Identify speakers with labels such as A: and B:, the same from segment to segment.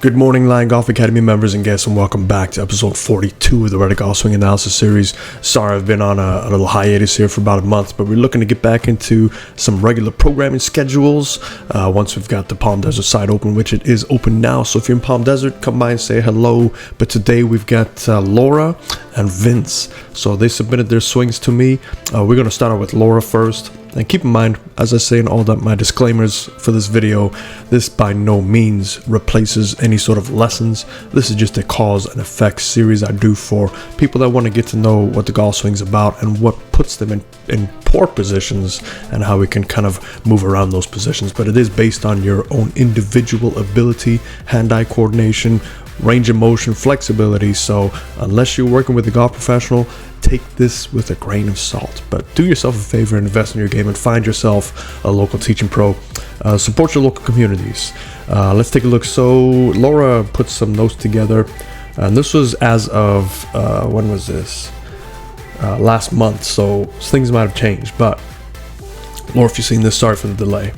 A: Good morning, Lion Golf Academy members and guests, and welcome back to episode 42 of the Reddit Golf Swing Analysis Series. Sorry, I've been on a little hiatus here for about a month, but we're looking to get back into some regular programming schedules once we've got the Palm Desert side open, which it is open now. So if you're in Palm Desert, come by and say hello. But today we've got Laura and Vince. So they submitted their swings to me. We're going to start out with Laura first. And keep in mind, as I say in all my disclaimers for this video, this by no means replaces any sort of lessons. This is just a cause and effect series I do for people that want to get to know what the golf swing's about and what puts them in poor positions and how we can kind of move around those positions. But it is based on your own individual ability, hand-eye coordination, range of motion, flexibility. So unless you're working with a golf professional, take this with a grain of salt. But do yourself a favor and invest in your game and find yourself a local teaching pro. Support your local communities. Let's take a look. So Laura put some notes together, and this was as of when was this? Last month. So things might have changed. But Laura, if you've seen this, sorry for the delay.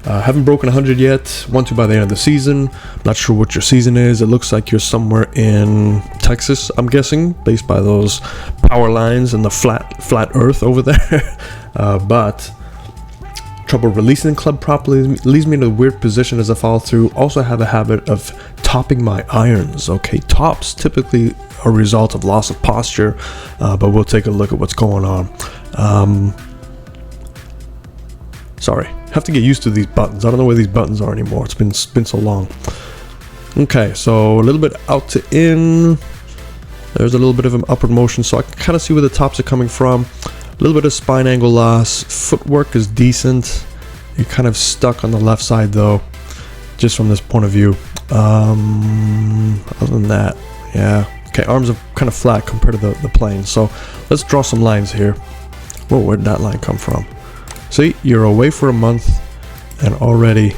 A: Haven't broken 100 yet. Want to by the end of the season. Not sure what your season is. It looks like you're somewhere in Texas, I'm guessing, based by those power lines and the flat earth over there. But trouble releasing the club properly leaves me in a weird position as I follow through. Also have a habit of topping my irons. Okay, tops typically are a result of loss of posture, but we'll take a look at what's going on. Sorry, have to get used to these buttons. I don't know where these buttons are anymore. It's been so long. Okay, so a little bit out to in. There's a little bit of an upward motion, so I can kind of see where the tops are coming from. A little bit of spine angle loss. Footwork is decent. You're kind of stuck on the left side though, just from this point of view. Other than that, yeah. Okay, arms are kind of flat compared to the plane. So let's draw some lines here. Whoa, where did that line come from? See, you're away for a month and already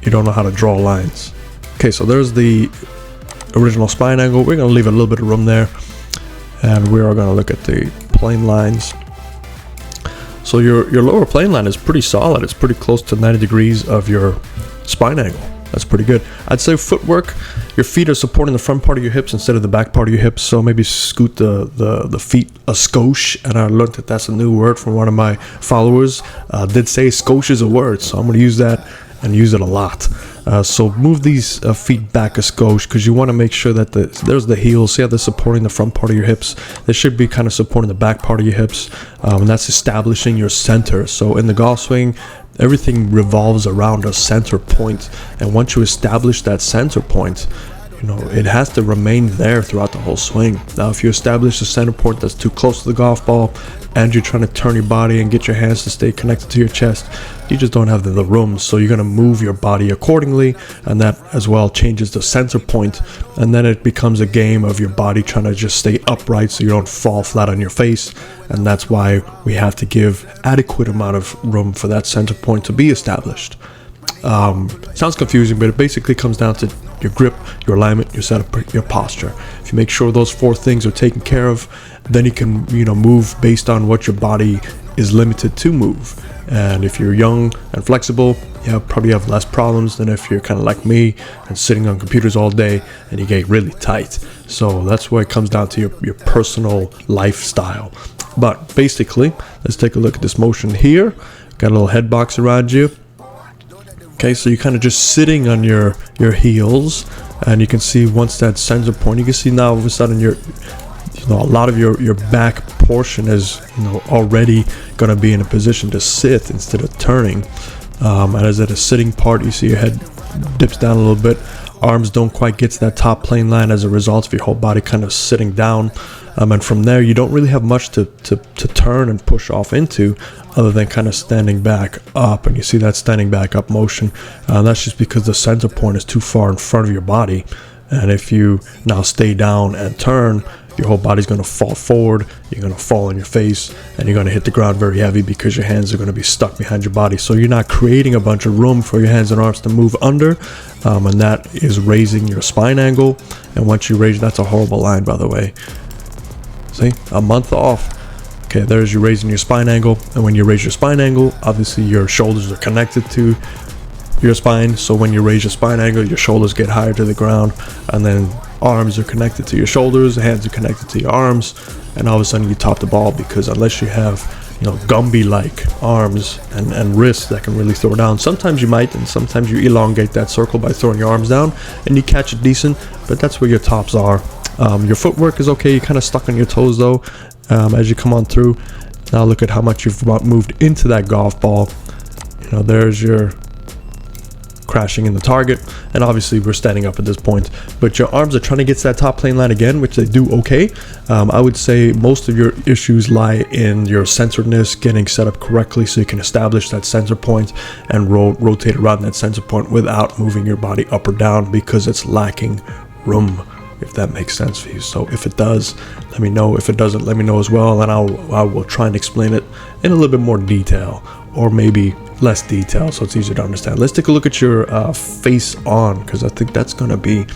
A: you don't know how to draw lines. Okay, so there's the original spine angle. We're going to leave a little bit of room there, and we are going to look at the plane lines. So your lower plane line is pretty solid. It's pretty close to 90 degrees of your spine angle. That's pretty good. I'd say footwork, your feet are supporting the front part of your hips instead of the back part of your hips, so maybe scoot the feet a skosh. And I learned that that's a new word from one of my followers. Did say skosh is a word, so I'm going to use that and use it a lot. So move these feet back a skosh, because you want to make sure that there's the heels. See how they're supporting the front part of your hips? They should be kind of supporting the back part of your hips, and that's establishing your center. So in the golf swing, everything revolves around a center point, and once you establish that center point, it has to remain there throughout the whole swing. Now, if you establish a center point that's too close to the golf ball and you're trying to turn your body and get your hands to stay connected to your chest, you just don't have the room. So you're going to move your body accordingly, and that as well changes the center point, and then it becomes a game of your body trying to just stay upright so you don't fall flat on your face. And that's why we have to give adequate amount of room for that center point to be established. Sounds confusing, but it basically comes down to your grip, your alignment, your setup, your posture. If you make sure those four things are taken care of, then you can move based on what your body is limited to move. And if you're young and flexible, you probably have less problems than if you're kind of like me and sitting on computers all day and you get really tight. So that's where it comes down to your personal lifestyle. But basically, let's take a look at this motion here. Got a little head box around you. Okay, so you're kind of just sitting on your heels, and you can see once that center point, you can see now all of a sudden a lot of your back portion is already going to be in a position to sit instead of turning. And as at a sitting part, you see your head dips down a little bit. Arms don't quite get to that top plane line as a result of your whole body kind of sitting down. And from there, you don't really have much to turn and push off into other than kind of standing back up. And you see that standing back up motion. That's just because the center point is too far in front of your body. And if you now stay down and turn, your whole body's going to fall forward, you're going to fall on your face, and you're going to hit the ground very heavy because your hands are going to be stuck behind your body. So you're not creating a bunch of room for your hands and arms to move under, and that is raising your spine angle. And once you raise, that's a horrible line, by the way. See, a month off. Okay, there's you raising your spine angle, and when you raise your spine angle, obviously your shoulders are connected to your spine. So when you raise your spine angle, your shoulders get higher to the ground, and then arms are connected to your shoulders, hands are connected to your arms, and all of a sudden you top the ball, because unless you have, you know, Gumby-like arms and wrists that can really throw down, sometimes you might, and sometimes you elongate that circle by throwing your arms down and you catch it decent, but that's where your tops are. Your footwork is okay, you're kind of stuck on your toes though as you come on through. Now look at how much you've moved into that golf ball. You know, there's your crashing in the target, and obviously we're standing up at this point, but your arms are trying to get to that top plane line again, which they do okay. I would say most of your issues lie in your centeredness, getting set up correctly so you can establish that center point and rotate around that center point without moving your body up or down, because it's lacking room, if that makes sense for you. So if it does, let me know. If it doesn't, let me know as well, and I will try and explain it in a little bit more detail, or maybe less detail, so it's easier to understand. Let's take a look at your face on, because I think that's going to be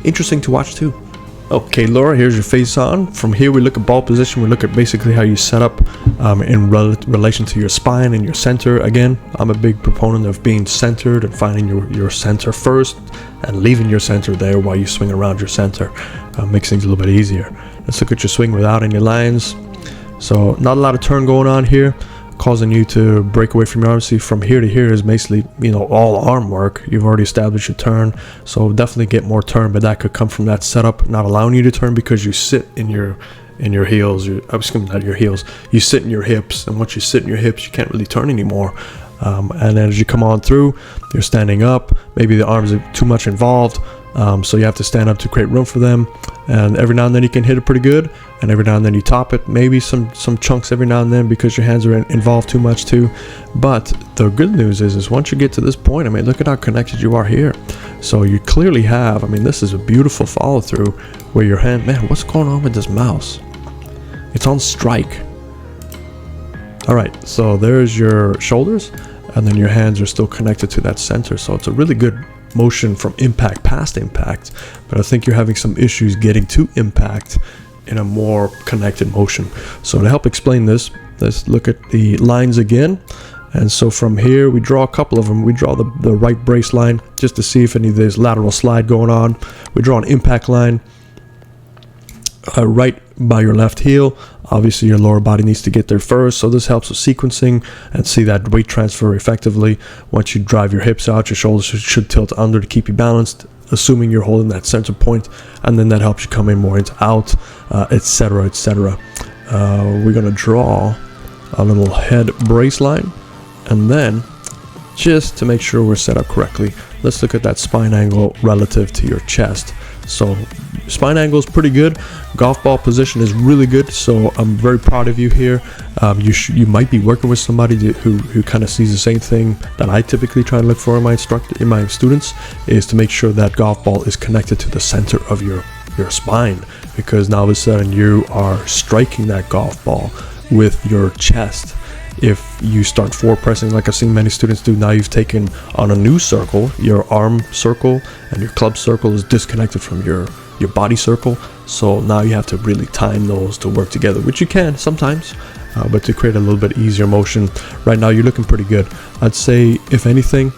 A: interesting to watch too. Okay, Laura, here's your face on. From here we look at ball position. We look at basically how you set up in relation to your spine and your center. Again, I'm a big proponent of being centered and finding your center first and leaving your center there while you swing around your center. Makes things a little bit easier. Let's look at your swing without any lines. So not a lot of turn going on here, causing you to break away from your arm. See, from here to here is basically, you know, all arm work. You've already established your turn, so definitely get more turn, but that could come from that setup not allowing you to turn, because you sit in your heels. Not your heels. You sit in your hips, and once you sit in your hips, you can't really turn anymore. And then as you come on through, you're standing up. Maybe the arms are too much involved, so you have to stand up to create room for them. And every now and then you can hit it pretty good, and every now and then you top it. Maybe some chunks every now and then, because your hands are involved too much too. But the good news is once you get to this point, I mean, look at how connected you are here. So you clearly have, I mean, this is a beautiful follow through where your hand, man, what's going on with this mouse? It's on strike. All right, so there's your shoulders, and then your hands are still connected to that center. So it's a really good motion from impact past impact, but I think you're having some issues getting to impact in a more connected motion. So to help explain this, let's look at the lines again. And so from here we draw a couple of them. We draw the right brace line just to see if any of this lateral slide going on. We draw an impact line right by your left heel. Obviously your lower body needs to get there first, so this helps with sequencing and see that weight transfer effectively. Once you drive your hips out, your shoulders should tilt under to keep you balanced, assuming you're holding that center point, and then that helps you come in more into out, etc, etc. We're going to draw a little head brace line, and then just to make sure we're set up correctly, let's look at that spine angle relative to your chest. So spine angle is pretty good. Golf ball position is really good. So I'm very proud of you here. You might be working with somebody who kind of sees the same thing that I typically try to look for in my students, is to make sure that golf ball is connected to the center of your spine, because now all of a sudden you are striking that golf ball with your chest. If you start forward pressing like I've seen many students do, now you've taken on a new circle, your arm circle and your club circle is disconnected from your body circle. So now you have to really time those to work together, which you can sometimes, but to create a little bit easier motion. Right now you're looking pretty good. I'd say, if anything,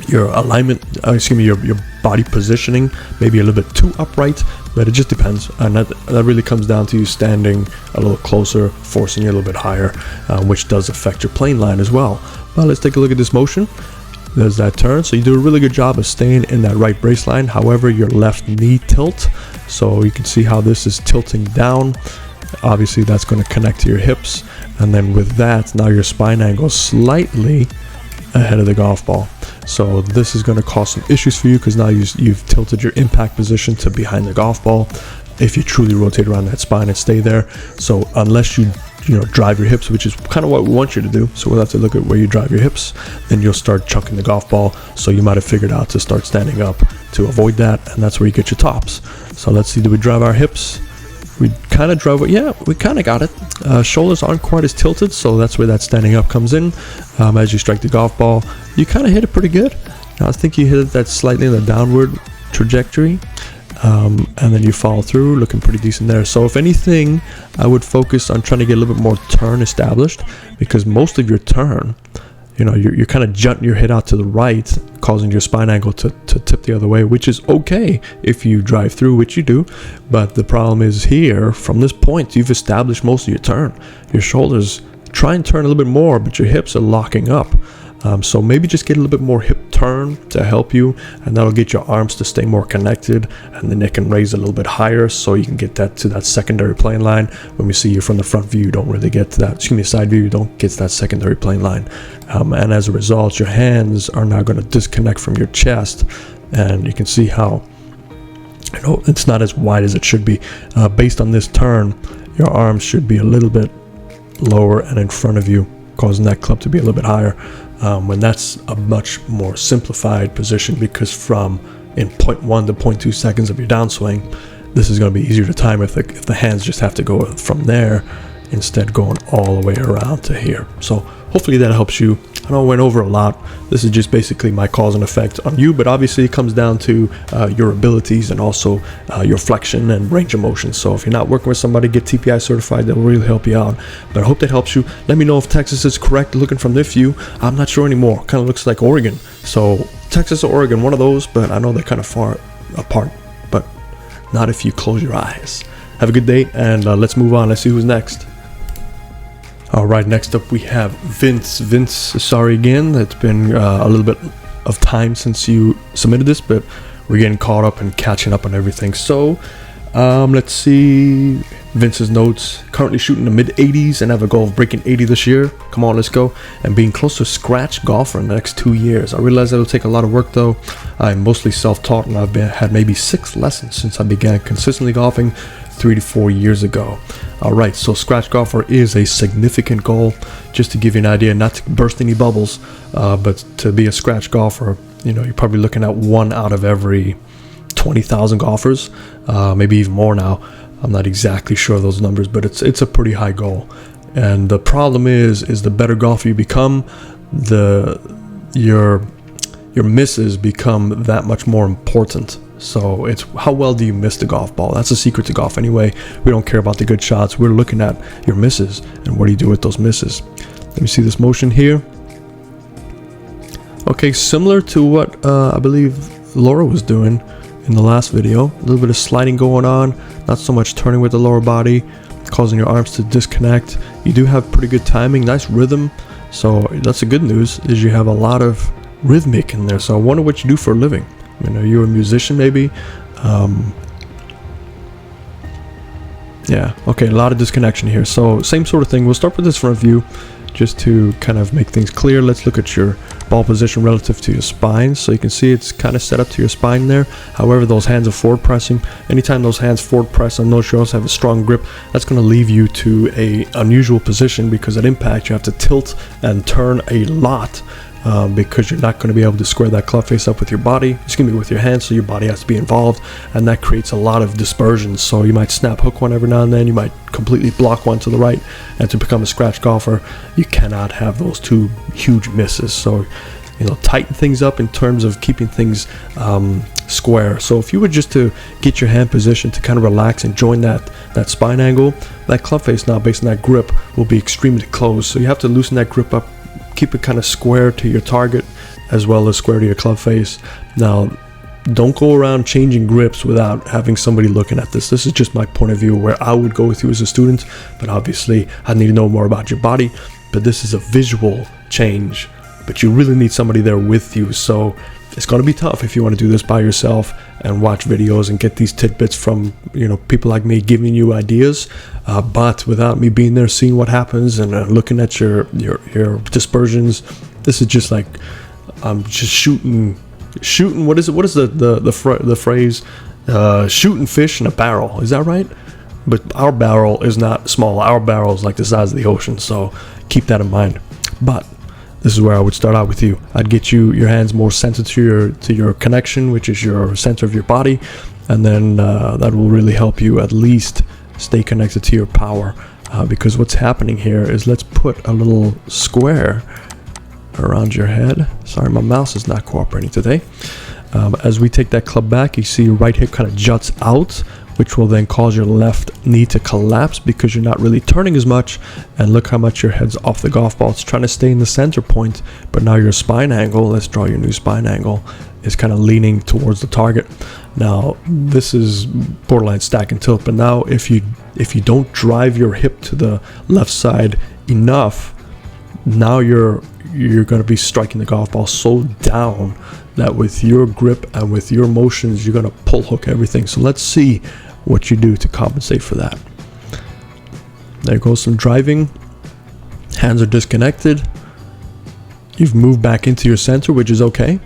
A: your alignment, your body positioning maybe a little bit too upright, but it just depends, and that really comes down to you standing a little closer, forcing you a little bit higher, which does affect your plane line as well. Well, let's take a look at this motion. There's that turn, so you do a really good job of staying in that right brace line. However, your left knee tilt, so you can see how this is tilting down. Obviously that's going to connect to your hips, and then with that, now your spine angle is slightly ahead of the golf ball. So this is going to cause some issues for you, because now you've tilted your impact position to behind the golf ball if you truly rotate around that spine and stay there. So unless you drive your hips, which is kind of what we want you to do, so we'll have to look at where you drive your hips, then you'll start chunking the golf ball. So you might have figured out to start standing up to avoid that, and that's where you get your tops. So let's see, do we drive our hips? We kind of drove it. Yeah, we kind of got it. Shoulders aren't quite as tilted, so that's where that standing up comes in. As you strike the golf ball, you kind of hit it pretty good. Now I think you hit that slightly in the downward trajectory, and then you follow through, looking pretty decent there. So if anything, I would focus on trying to get a little bit more turn established, because most of your turn you're kind of jutting your head out to the right, causing your spine angle to tip the other way, which is okay if you drive through, which you do. But the problem is here, from this point, you've established most of your turn. Your shoulders try and turn a little bit more, but your hips are locking up. So maybe just get a little bit more hip turn to help you, and that'll get your arms to stay more connected, and the neck can raise a little bit higher so you can get that to that secondary plane line. When we see you from the front view, you don't really get to that, side view, you don't get to that secondary plane line. And as a result, your hands are now going to disconnect from your chest, and you can see how it's not as wide as it should be. Based on this turn, your arms should be a little bit lower and in front of you, causing that club to be a little bit higher. When that's a much more simplified position, because from in 0.1 to 0.2 seconds of your downswing, this is going to be easier to time if the hands just have to go from there instead going all the way around to here. So hopefully that helps you. I know I went over a lot. This is just basically my cause and effect on you, but obviously it comes down to your abilities and also your flexion and range of motion. So if you're not working with somebody, get TPI certified. That will really help you out. But I hope that helps you. Let me know if Texas is correct looking from this view. I'm not sure anymore. Kind of looks like Oregon. So Texas or Oregon, one of those, but I know they're kind of far apart, but not if you close your eyes. Have a good day, and let's move on. Let's see who's next. All right, next up we have Vince. Vince, sorry again. It's been a little bit of time since you submitted this, but we're getting caught up and catching up on everything. So let's see Vince's notes. Currently shooting the mid 80s and have a goal of breaking 80 this year. Come on, let's go. And being close to scratch golfer in the next 2 years. I realize that'll take a lot of work though. I'm mostly self-taught, and I've had maybe 6 lessons since I began consistently golfing 3 to 4 years ago. All right, so scratch golfer is a significant goal. Just to give you an idea, not to burst any bubbles, but to be a scratch golfer, you're probably looking at 1 out of every 20,000 golfers, maybe even more now. I'm not exactly sure of those numbers, but it's a pretty high goal. And the problem is the better golfer you become, your misses become that much more important. So it's how well do you miss the golf ball? That's the secret to golf anyway. We don't care about the good shots. We're looking at your misses and what do you do with those misses. Let me see this motion here. Okay, similar to what I believe Laura was doing in the last video. A little bit of sliding going on, not so much turning with the lower body, causing your arms to disconnect. You do have pretty good timing, nice rhythm. So that's the good news, is you have a lot of rhythmic in there. So I wonder what you do for a living. You're a musician maybe. Yeah, okay, a lot of disconnection here. So same sort of thing. We'll start with this front view just to kind of make things clear. Let's look at your ball position relative to your spine. So you can see it's kind of set up to your spine there. However, those hands are forward pressing. Anytime those hands forward press, and notice you also have a strong grip, that's going to leave you to a unusual position, because at impact you have to tilt and turn a lot. Because you're not going to be able to square that club face up with your body. It's going to be with your hands, so your body has to be involved, and that creates a lot of dispersion. So you might snap hook one every now and then, you might completely block one to the right, and to become a scratch golfer, you cannot have those 2 huge misses. So, tighten things up in terms of keeping things square. So if you were just to get your hand position to kind of relax and join that spine angle, that club face now, based on that grip, will be extremely close. So you have to loosen that grip up, keep it kind of square to your target as well as square to your club face. Now, don't go around changing grips without having somebody looking at this. This is just my point of view where I would go with you as a student, but obviously I need to know more about your body. But this is a visual change, but you really need somebody there with you. So it's going to be tough if you want to do this by yourself and watch videos and get these tidbits from people like me giving you ideas, but without me being there, seeing what happens and looking at your dispersions. This is just like I'm just shooting. What is it? What is the phrase? Shooting fish in a barrel. Is that right? But our barrel is not small. Our barrel is like the size of the ocean. So keep that in mind. But this is where I would start out with you. I'd get your hands more centered to your connection, which is your center of your body, and then that will really help you at least stay connected to your power. Because what's happening here is, let's put a little square around your head. Sorry, my mouse is not cooperating today. As we take that club back, you see your right hip kind of juts out, which will then cause your left knee to collapse because you're not really turning as much. And look how much your head's off the golf ball. It's trying to stay in the center point, but now your spine angle, let's draw your new spine angle, is kind of leaning towards the target. Now, this is borderline stack and tilt, but now if you don't drive your hip to the left side enough, now you're going to be striking the golf ball so down that with your grip and with your motions, you're going to pull hook everything. So let's see what you do to compensate for that. There goes some driving. Hands are disconnected. You've moved back into your center, which is okay.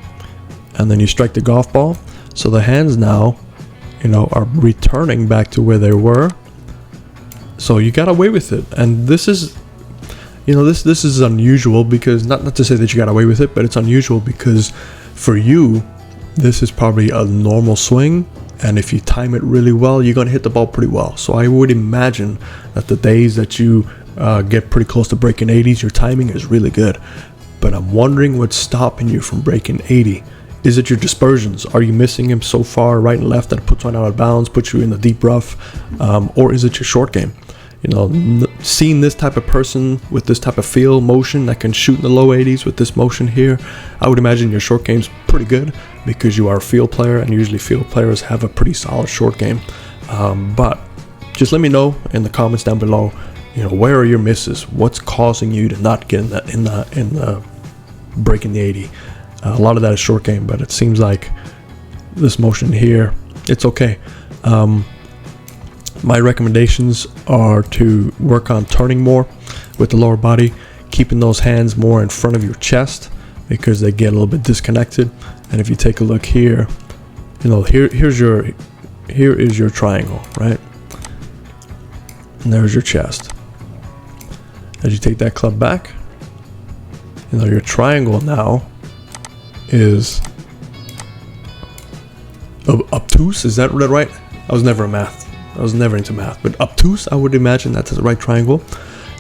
A: And then you strike the golf ball. So the hands now, are returning back to where they were. So you got away with it. And this is, this is unusual because, not to say that you got away with it, but it's unusual because for you, this is probably a normal swing, and if you time it really well, you're going to hit the ball pretty well. So I would imagine that the days that you get pretty close to breaking 80s, your timing is really good. But I'm wondering what's stopping you from breaking 80. Is it your dispersions? Are you missing him so far right and left that it puts one out of bounds, puts you in the deep rough? Or is it your short game? Seeing this type of person with this type of feel motion that can shoot in the low 80s with this motion here, I would imagine your short game's pretty good because you are a field player, and usually field players have a pretty solid short game. But just let me know in the comments down below, where are your misses? What's causing you to not get in the breaking the 80? A lot of that is short game, but it seems like this motion here, it's okay. My recommendations are to work on turning more with the lower body, keeping those hands more in front of your chest because they get a little bit disconnected. And if you take a look here, here is your triangle, right? And there's your chest. As you take that club back, your triangle now is obtuse. Is that right? I was never into math, but obtuse, I would imagine that's the right triangle.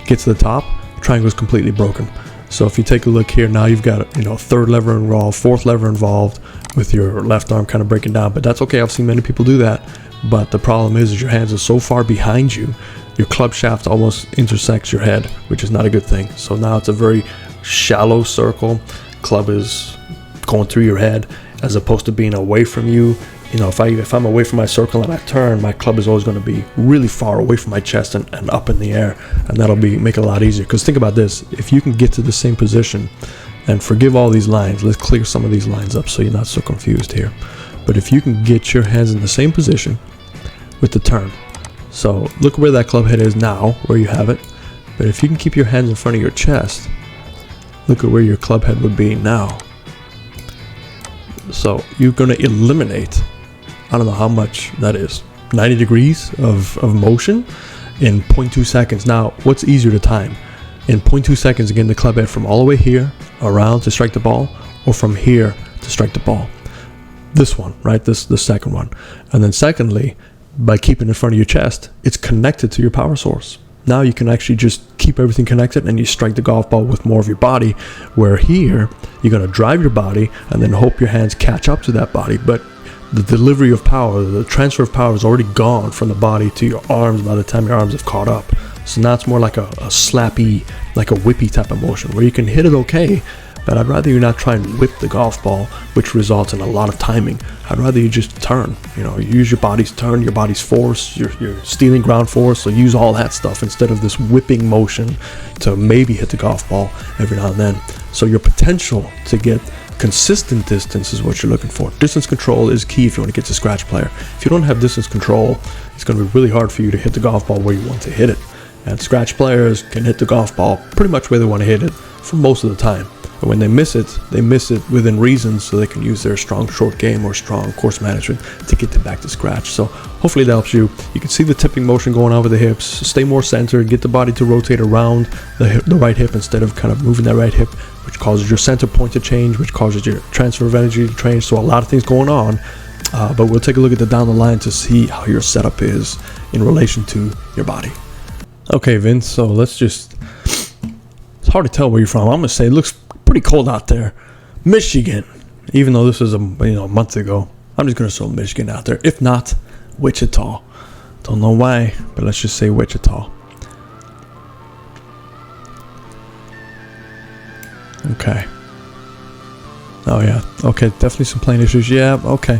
A: Get to the top, triangle is completely broken. So if you take a look here, now you've got third lever involved, fourth lever involved with your left arm kind of breaking down, but that's okay. I've seen many people do that, but the problem is your hands are so far behind you, your club shaft almost intersects your head, which is not a good thing. So now it's a very shallow circle. Club is going through your head as opposed to being away from you. If I'm away from my circle and I turn, my club is always going to be really far away from my chest and up in the air, and that'll make it a lot easier. Because think about this, if you can get to the same position, and forgive all these lines, let's clear some of these lines up so you're not so confused here. But if you can get your hands in the same position with the turn, so look where that club head is now, where you have it, but if you can keep your hands in front of your chest, look at where your club head would be now. So you're going to eliminate, I don't know how much that is, 90 degrees of motion in 0.2 seconds. Now, what's easier to time? In 0.2 seconds, again, the club head from all the way here around to strike the ball, or from here to strike the ball. This one, right? The second one. And then secondly, by keeping it in front of your chest, it's connected to your power source. Now you can actually just keep everything connected and you strike the golf ball with more of your body, where here you're going to drive your body and then hope your hands catch up to that body. But the delivery of power, the transfer of power is already gone from the body to your arms by the time your arms have caught up. So now it's more like a slappy, like a whippy type of motion where you can hit it okay, but I'd rather you not try and whip the golf ball, which results in a lot of timing. I'd rather you just turn, use your body's turn, your body's force, your stealing ground force, so use all that stuff instead of this whipping motion to maybe hit the golf ball every now and then. So your potential to get consistent distance is what you're looking for. Distance control is key if you want to get to scratch player. If you don't have distance control, it's going to be really hard for you to hit the golf ball where you want to hit it. And scratch players can hit the golf ball pretty much where they want to hit it for most of the time. But when they miss it within reason, so they can use their strong short game or strong course management to get them back to scratch. So hopefully that helps you. You can see the tipping motion going on with the hips. Stay more centered, get the body to rotate around the right hip instead of kind of moving that right hip, which causes your center point to change, which causes your transfer of energy to change. So a lot of things going on. But we'll take a look at the down the line to see how your setup is in relation to your body. Okay, Vince, so it's hard to tell where you're from. I'm going to say it looks pretty cold out there. Michigan, even though this was a month ago, I'm just gonna throw Michigan out there. If not, Wichita. Don't know why, but let's just say Wichita. Okay. Oh yeah. Okay, definitely some plane issues. Yeah, okay.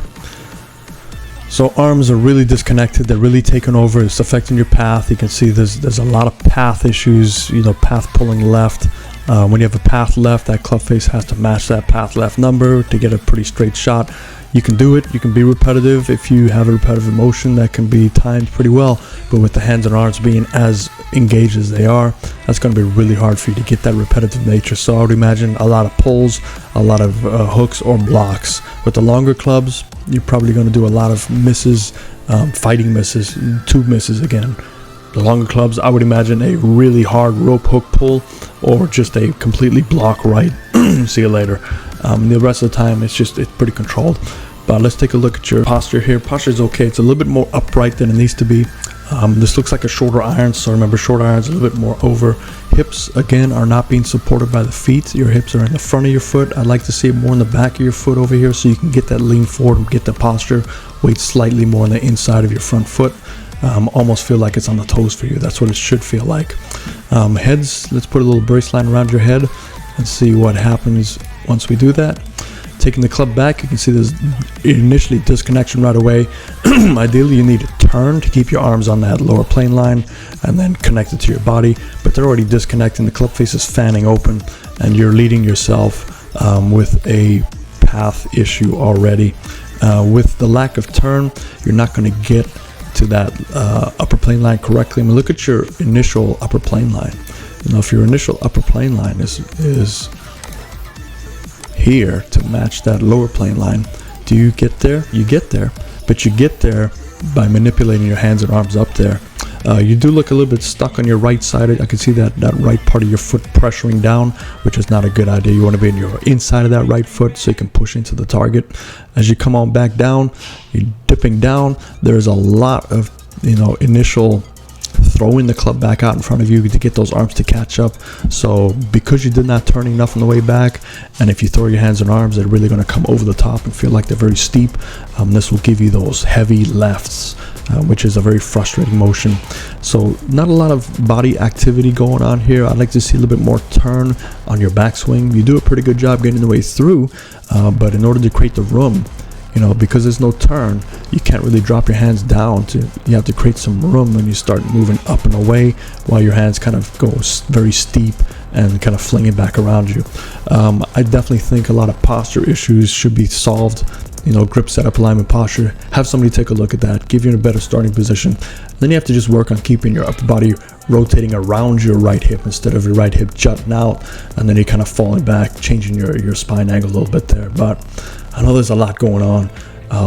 A: So arms are really disconnected. They're really taking over. It's affecting your path. You can see there's a lot of path issues, path pulling left. When you have a path left, that club face has to match that path left number to get a pretty straight shot. You can do it. You can be repetitive. If you have a repetitive motion, that can be timed pretty well. But with the hands and arms being as engaged as they are, that's going to be really hard for you to get that repetitive nature. So I would imagine a lot of pulls, a lot of hooks or blocks. With the longer clubs, you're probably going to do a lot of misses, fighting misses, two misses again. The longer clubs, I would imagine a really hard rope hook pull or just a completely block right. See you later. The rest of the time, it's pretty controlled. But let's take a look at your posture here. Posture is okay. It's a little bit more upright than it needs to be. This looks like a shorter iron, so remember, short irons a little bit more over. Hips, again, are not being supported by the feet. Your hips are in the front of your foot. I'd like to see it more in the back of your foot over here so you can get that lean forward and get the posture. Weight slightly more on the inside of your front foot. Almost feel like it's on the toes for you. That's what it should feel like. Heads, let's put a little brace line around your head and see what happens once we do that. Taking the club back, you can see there's initially disconnection right away. Ideally, you need to turn to keep your arms on that lower plane line and then connect it to your body, but they're already disconnecting. The club face is fanning open and you're leading yourself with a path issue already. With the lack of turn, you're not going to get to that upper plane line correctly. I mean, look at your initial upper plane line. If your initial upper plane line is here to match that lower plane line, do you get there? You get there, but you get there by manipulating your hands and arms up there. You do look a little bit stuck on your right side. I can see that right part of your foot pressuring down, which is not a good idea. You want to be in your inside of that right foot so you can push into the target. As you come on back down, you're dipping down. There's a lot of initial throwing the club back out in front of you to get those arms to catch up. So because you did not turn enough on the way back, and if you throw your hands and arms, they're really going to come over the top and feel like they're very steep. This will give you those heavy lefts, which is a very frustrating motion. So not a lot of body activity going on here. I'd like to see a little bit more turn on your backswing. You do a pretty good job getting the way through, but in order to create the room, because there's no turn, you can't really drop your hands down. You have to create some room when you start moving up and away while your hands kind of go very steep and kind of flinging back around you. I definitely think a lot of posture issues should be solved. Grip setup, alignment, posture. Have somebody take a look at that, give you a better starting position. Then you have to just work on keeping your upper body rotating around your right hip instead of your right hip jutting out, and then you're kind of falling back, changing your spine angle a little bit there. But I know there's a lot going on.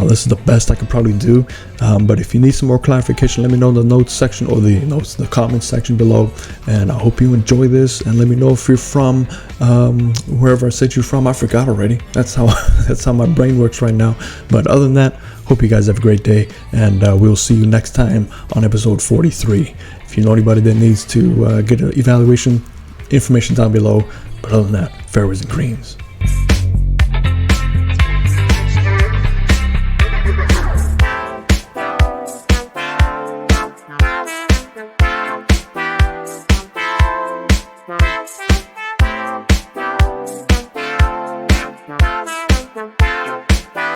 A: This is the best I could probably do, but if you need some more clarification, let me know in the notes section or the comments section below. And I hope you enjoy this, and let me know if you're from wherever I said you're from. I forgot already. That's how my brain works right now. But other than that, hope you guys have a great day, and we'll see you next time on episode 43. If you know anybody that needs to get an evaluation, information down below. But other than that, fairways and greens.